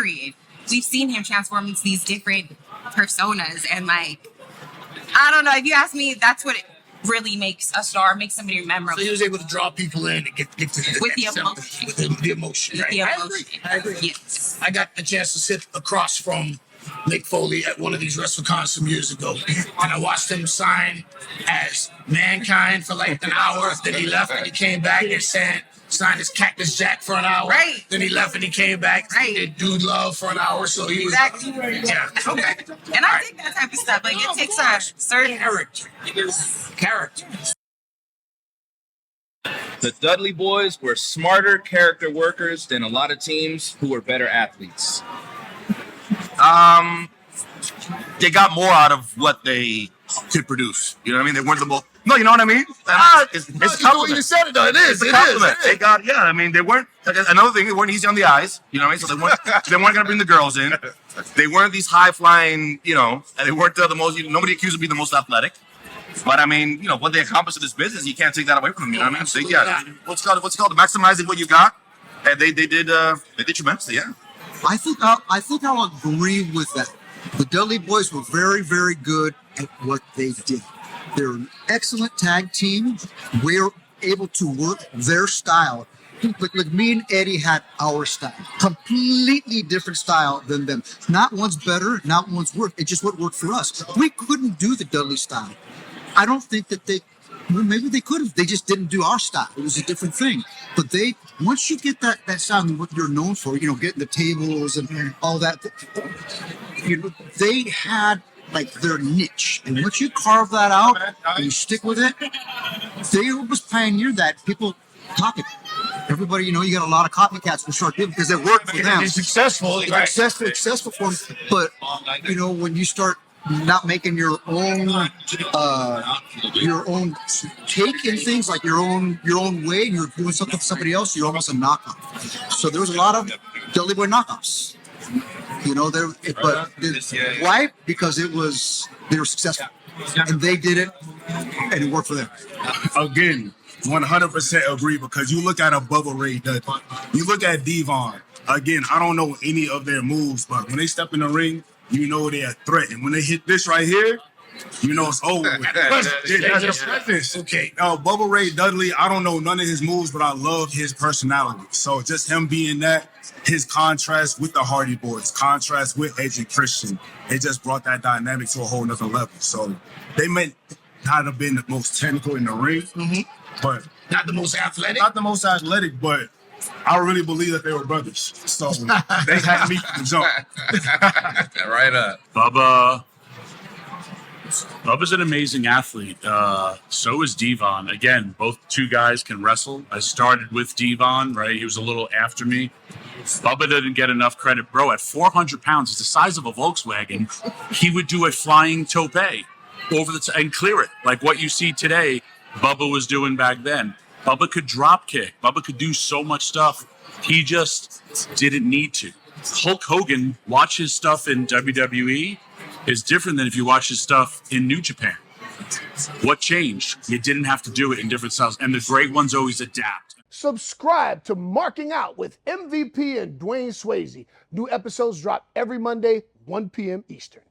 period. We've seen him transform into these different personas, and like, I don't know. If you ask me, that's what it really makes a star, makes somebody memorable. So he was able to draw people in and get to the with the next emotion. level. With the emotion. With Right? the emotion. I agree. Yes. I got the chance to sit across from Mick Foley at one of these WrestleCon some years ago, and I watched him sign as Mankind for like an hour. Then he left and he came back and signed as Cactus Jack for an hour. Right. Then he left and he came back. Right. He did Dude Love for an hour. So he was Exactly. yeah. Okay. And I think that type of stuff. Like, it takes a certain Character. The Dudley Boys were smarter character workers than a lot of teams who were better athletes. They got more out of what they could produce. You know what I mean? They weren't the most. No, you know what I mean? It's a compliment. You said it though. It is. It's a compliment. They got, yeah. I mean, they weren't. Another thing, they weren't easy on the eyes. You know what I mean? So they weren't going to bring the girls in. They weren't these high flying. You know, and they weren't the most. Nobody accused of being the most athletic. But I mean, you know what they accomplished in this business, you can't take that away from them. You know what I mean? So, yeah, what's called maximizing what you got, and they did tremendously. Yeah. I think I'll agree with that. The Dudley Boys were very, very good at what they did. They're an excellent tag team. We're able to work their style. Like me and Eddie had our style. Completely different style than them. Not one's better, not one's worse. It's just what worked for us. We couldn't do the Dudley style. I don't think that maybe they could have. They just didn't do our style. It was a different thing. But once you get that style and what you're known for, you know, getting the tables and all that, you know, they had like their niche. And once you carve that out and you stick with it, they almost pioneered that. People copy. Everybody, you know, you got a lot of copycats for short people because it worked for them. It's successful. It's successful for them. But, you know, when you start not making your own take in things, like your own way, and you're doing something for somebody else, you're almost a knockoff. So there was a lot of Dudley Boy knockoffs. You know, why? Because they were successful, and they did it, and it worked for them. Again, 100% agree, because you look at a Bubba Ray Dudley, you look at D-Von. Again, I don't know any of their moves, but when they step in the ring, you know they're a threat. And when they hit this right here, you know it's over with. Okay. Bubba Ray Dudley, I don't know none of his moves, but I love his personality. So just him being that, his contrast with the Hardy Boys, contrast with Edge and Christian, it just brought that dynamic to a whole nother level. So they may not have been the most technical in the ring, but Not the most athletic. but I really believe that they were brothers. So they had me from the jump. Right up. Bubba's an amazing athlete. So is D-Von. Again, both two guys can wrestle. I started with D-Von, right? He was a little after me. Bubba didn't get enough credit. Bro, at 400 pounds, it's the size of a Volkswagen, he would do a flying tope over and clear it. Like what you see today, Bubba was doing back then. Bubba could drop kick. Bubba could do so much stuff. He just didn't need to. Hulk Hogan, watch his stuff in WWE, is different than if you watch his stuff in New Japan. What changed? You didn't have to do it in different styles. And the great ones always adapt. Subscribe to Marking Out with MVP and Dwayne Swayze. New episodes drop every Monday, 1 p.m. Eastern.